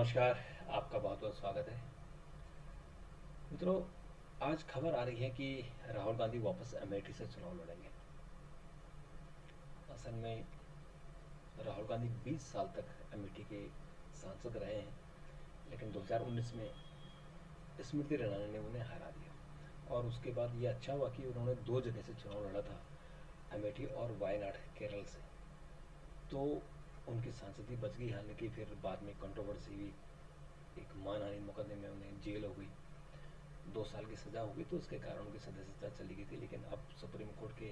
नमस्कार। आपका बहुत बहुत स्वागत है। मित्रों, आज खबर आ रही है कि राहुल गांधी वापस अमेठी से चुनाव लड़ेंगे। असल में राहुल गांधी 20 साल तक अमेठी के सांसद रहे हैं, लेकिन 2019 में स्मृति ईरानी ने उन्हें हरा दिया। और उसके बाद ये अच्छा हुआ कि उन्होंने दो जगह से चुनाव लड़ा था, अमेठी और वायनाड केरल से। तो उनकी सांसदी बच गई, हालांकि फिर बाद में कंट्रोवर्सी हुई। एक मानहानि मुकदमे में उन्हें जेल हो गई, 2 साल की सज़ा हो गई, तो उसके कारण उनकी सदस्यता चली गई थी। लेकिन अब सुप्रीम कोर्ट के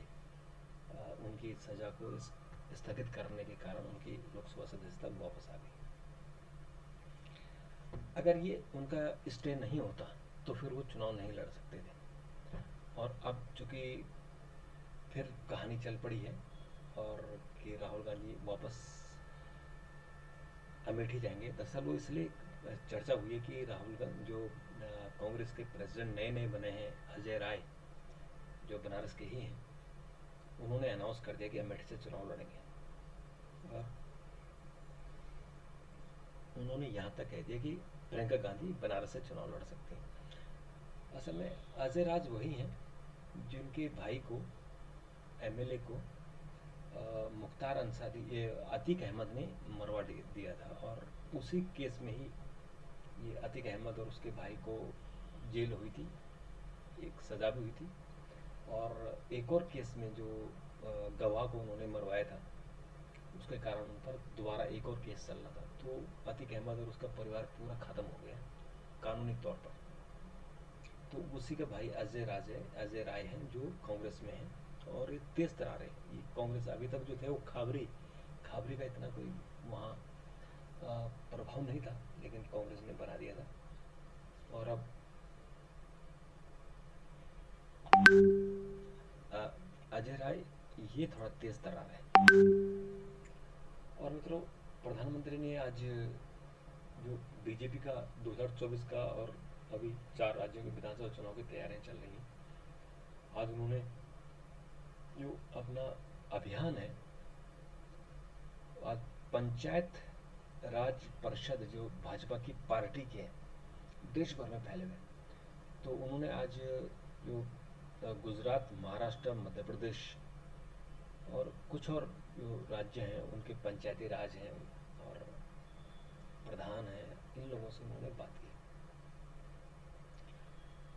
उनकी सज़ा को स्थगित करने के कारण उनकी लोकसभा सदस्यता वापस आ गई। अगर ये उनका स्टे नहीं होता तो फिर वो चुनाव नहीं लड़ सकते थे। और अब चूंकि फिर कहानी चल पड़ी है और कि राहुल गांधी वापस अमेठी जाएंगे। दरअसल वो इसलिए चर्चा हुई है कि राहुल गांधी जो कांग्रेस के प्रेसिडेंट नए नए बने हैं, अजय राय, जो बनारस के ही हैं, उन्होंने अनाउंस कर दिया कि अमेठी से चुनाव लड़ेंगे। और उन्होंने यहाँ तक कह दिया कि प्रियंका गांधी बनारस से चुनाव लड़ सकती हैं। असल में अजय राज वही हैं जिनके भाई को, एमएलए को, मुख्तार अंसारी, ये अतीक अहमद ने मरवा दिया था। और उसी केस में ही ये अतीक अहमद और उसके भाई को जेल हुई थी, एक सज़ा भी हुई थी। और एक और केस में जो गवाह को उन्होंने मरवाया था, उसके कारण उन पर दोबारा एक और केस चल रहा था। तो अतीक अहमद और उसका परिवार पूरा ख़त्म हो गया कानूनी तौर पर। तो उसी का भाई अजय राय हैं, जो कांग्रेस में हैं। और ये तेज तरार है। ये कांग्रेस अभी तक जो थे वो खाबरी खाबरी का इतना कोई वहाँ प्रभाव नहीं था, लेकिन कांग्रेस ने बना दिया था। और अब अजय राय ये थोड़ा तेज तर्रार है। और मित्रों, प्रधानमंत्री ने आज जो बीजेपी का 2024 का, और अभी 4 राज्यों के विधानसभा चुनाव की तैयारियां चल रही हैं, आज उन्होंने जो अपना अभियान है, आज पंचायत राज परिषद जो भाजपा की पार्टी के हैं, देश भर में फैले हुए। तो उन्होंने आज जो गुजरात, महाराष्ट्र, मध्य प्रदेश और कुछ और जो राज्य हैं उनके पंचायती राज हैं और प्रधान हैं, इन लोगों से उन्होंने बात की।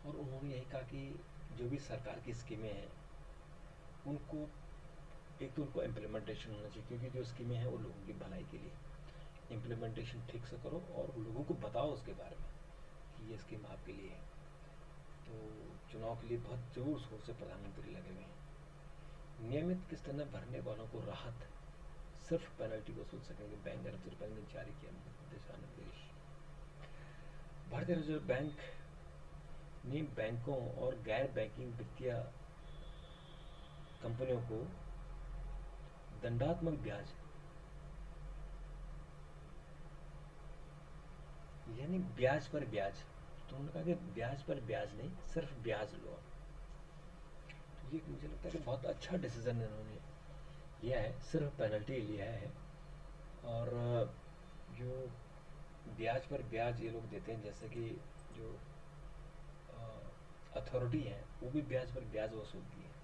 और उन्होंने यही कहा कि जो भी सरकार की स्कीमें हैं उनको, एक तो उनको इम्प्लीमेंटेशन होना चाहिए, क्योंकि जो स्कीमें हैं वो लोगों की भलाई के लिए। इम्प्लीमेंटेशन ठीक से करो और लोगों को बताओ उसके बारे में कि ये स्कीम आपके लिए है। तो चुनाव के लिए बहुत जोर शोर से प्रधानमंत्री लगे हुए हैं। नियमित किस्त न भरने वालों को राहत, सिर्फ पेनल्टी वसूल सकेंगे बैंक। रिजर्व बैंक ने जारी किया दिशा निर्देश। भारतीय रिजर्व बैंक ने बैंकों और गैर बैंकिंग वित्तीय कंपनियों को दंडात्मक ब्याज, यानी ब्याज पर ब्याज, तो उन्होंने कहा कि ब्याज पर ब्याज नहीं, सिर्फ ब्याज लो। तो ये मुझे लगता है कि बहुत अच्छा डिसीजन इन्होंने लिया है, सिर्फ पेनल्टी लिया है। और जो ब्याज पर ब्याज ये लोग देते हैं, जैसे कि जो अथॉरिटी है वो भी ब्याज पर ब्याज वसूलती है।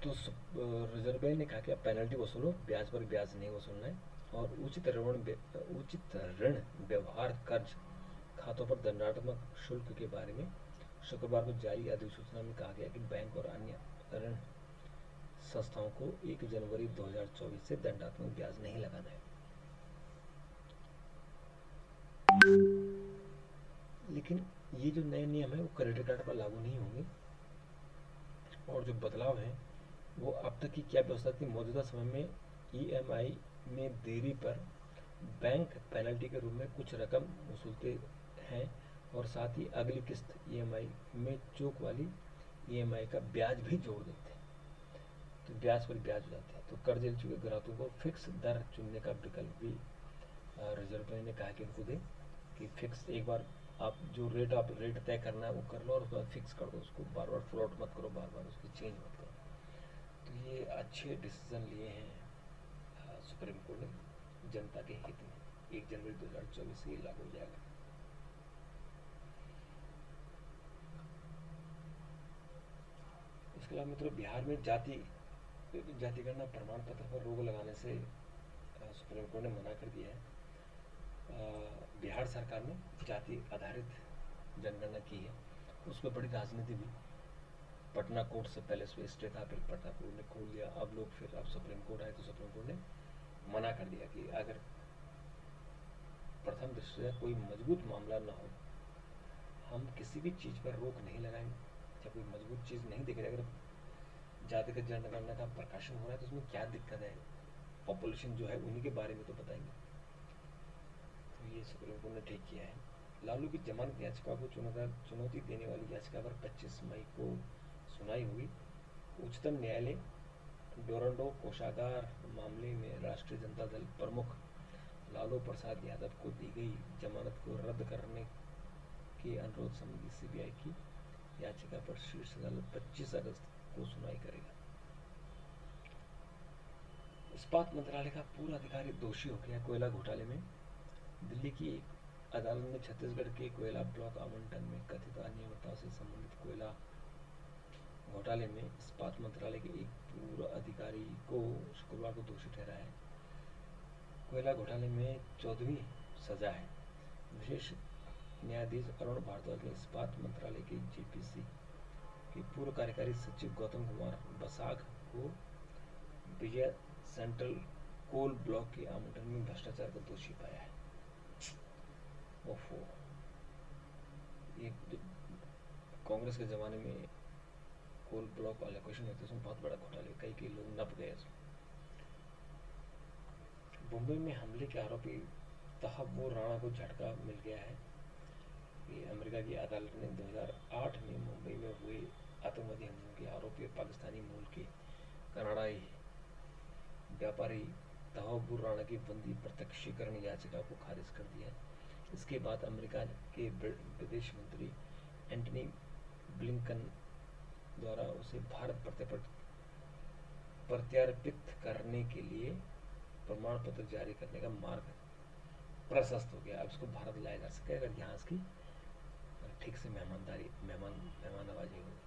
तो रिजर्व बैंक ने कहा कि आप पेनल्टी वसूलो, ब्याज पर ब्याज नहीं वसूलना है। और उचित ऋण व्यवहार, कर्ज खातों पर दंडात्मक शुल्क के बारे में शुक्रवार को जारी अधिसूचना में कहा गया कि बैंक और अन्य ऋण संस्थाओं को 1 जनवरी 2024 से दंडात्मक ब्याज नहीं लगाना है। लेकिन ये जो नए नियम है वो क्रेडिट कार्ड पर लागू नहीं होंगे। और जो बदलाव है वो अब तक की क्या व्यवस्था थी, मौजूदा समय में ईएमआई में देरी पर बैंक पेनल्टी के रूप में कुछ रकम वसूलते हैं, और साथ ही अगली किस्त ईएमआई में चूक वाली ईएमआई का ब्याज भी जोड़ देते हैं। तो ब्याज पर ब्याज हो जाते हैं। तो कर्ज ले चुके ग्राहकों को फिक्स दर चुनने का विकल्प भी रिजर्व बैंक ने कहा कि उनको दें, कि फिक्स एक बार आप रेट तय करना है वो कर लो, और उसके बाद फिक्स कर दो उसको, बार बार फ्लोट मत करो, बार बार उसकी चेंज मत करो। तो ये अच्छे डिसीजन लिए हैं सुप्रीम कोर्ट ने जनता के हित में। 1 जनवरी 2024 से लागू हो जाएगा। इसके अलावा मित्रों, बिहार में जातिगणना प्रमाण पत्र पर रोक लगाने से सुप्रीम कोर्ट ने मना कर दिया है। बिहार सरकार ने जाति आधारित जनगणना की है, उस पर बड़ी राजनीति भी। पटना कोर्ट से पहले स्टे था, फिर पटना कोर्ट ने खोल दिया, अब सुप्रीम कोर्ट आए तो सुप्रीम कोर्ट ने मना कर दिया कि अगर प्रथम दृष्टया कोई मजबूत मामला न हो, हम किसी भी चीज़ पर रोक नहीं लगाएंगे। जब कोई मजबूत चीज़ नहीं दिख रही, अगर जातिगत जनगणना का प्रकाशन हो रहा है तो उसमें क्या दिक्कत है, पॉपुलेशन जो है उन्हीं के बारे में तो बताएंगे। तो ये सुप्रीम कोर्ट ने ठीक किया है। लालू की जमानत याचिका को चुनौती देने वाली याचिका पर 25 मई को सुनाई हुई। उच्चतम न्यायालय डोरंडो कोषागार मामले में राष्ट्रीय जनता दल प्रमुख लालू प्रसाद यादव को दी गई जमानत को रद्द करने के अनुरोध संबंधी सीबीआई की याचिका पर शीर्ष अदालत 25 अगस्त को सुनवाई करेगा। इस्पात मंत्रालय का पूर्व अधिकारी दोषी हो गया कोयला घोटाले में। दिल्ली की एक अदालत ने छत्तीसगढ़ के कोयला ब्लॉक आवंटन में कथित अनियमितताओं से संबंधित कोयला घोटाले में इस्पात मंत्रालय के एक पूर्व अधिकारी को शुक्रवार को दोषी ठहराया है। कोयला घोटाले में 14वीं सजा है। विशेष न्यायाधीश अरुण भारद्वाज ने इस्पात मंत्रालय के जेपीसी के पूर्व कार्यकारी सचिव गौतम कुमार बसाक को विजय सेंट्रल कोल ब्लॉक के आवंटन में भ्रष्टाचार का दोषी पाया है। ओफो, ये कांग्रेस के जमाने में कोल ब्लॉक एलोकेशन होते उसमें बहुत बड़ा घोटाले, कई लोग नप गए उसमें। मुंबई में हमले के आरोपी तहव्वुर राणा को झटका मिल गया है। ये अमेरिका की अदालत ने 2008 में मुंबई में हुए आतंकवादी हमलों के आरोपी पाकिस्तानी मूल के कनाडाई व्यापारी तहव्वुर राणा की बंदी प्रत्यक्षीकरण याचिका को खारिज कर दिया है। इसके बाद अमेरिका के विदेश मंत्री एंटनी ब्लिंकन द्वारा उसे भारत प्रत्यार्पित करने के लिए प्रमाण पत्र जारी करने का मार्ग प्रशस्त हो गया। अब इसको भारत लाया जा सके अगर यहाँ इसकी ठीक से मेहमाननवाजी होगी।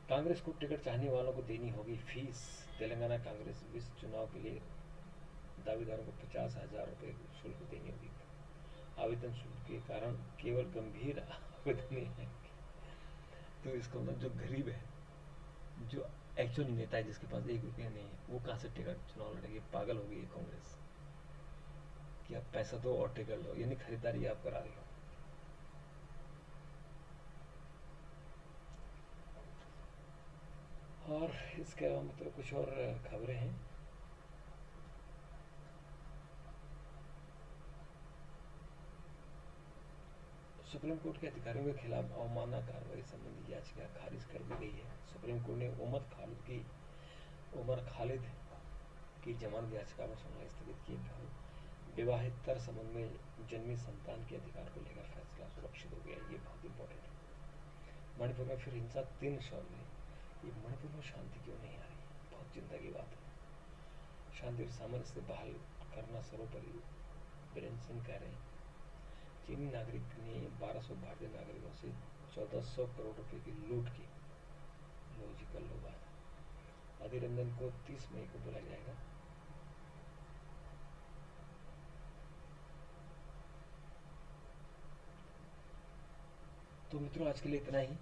कांग्रेस को टिकट चाहने वालों को देनी होगी फीस। तेलंगाना कांग्रेस विश्व चुनाव के लिए दावेदारों को 50,000 रुपये शुल्क देनी होगी। आवेदन शुल्क के कारण केवल गंभीर आवेदन है। तो इसको मतलब जो गरीब है, जो एक्चुअल नेता है, जिसके पास 1 रुपया नहीं है, वो कहाँ से टिकट चुनाव लड़ेगी? पागल हो गई है कांग्रेस कि आप पैसा दो और टिकट लो, यानी खरीदारी आप करा रही हो। और इसके अलावा मतलब कुछ और खबरें हैं। सुप्रीम कोर्ट के अधिकारियों के खिलाफ अवमानना कार्रवाई संबंधी याचिका खारिज कर दी गई है। सुप्रीम कोर्ट ने उमर खालिद की जमानत याचिका पर सुनवाई स्थगित की है। विवाहेतर संबंध में जन्मी संतान के अधिकार को लेकर फैसला सुरक्षित हो गया। ये बहुत इंपॉर्टेंट है। मणिपुर में फिर हिंसा, 3 शव में। ये मणिपुर में शांति क्यों नहीं आ रही, बहुत चिंता की बात है। शांति और सामंजस्य से बहाल करना सर्वोपरि, बीरेन सिंह कह रहे हैं। चीनी नागरिक ने 1200 भारतीय नागरिकों से 1400 करोड़ रुपए की लूट की। लॉजिकल लो बात। अधीर रंजन को 30 मई को बुलाया जाएगा। तो मित्रों, आज के लिए इतना ही।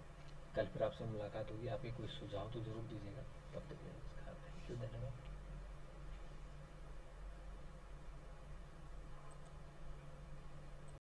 कल फिर आपसे मुलाकात होगी। आपके कोई सुझाव तो जरूर दीजिएगा। तब तक के लिए नमस्कार, थैंक यू, धन्यवाद।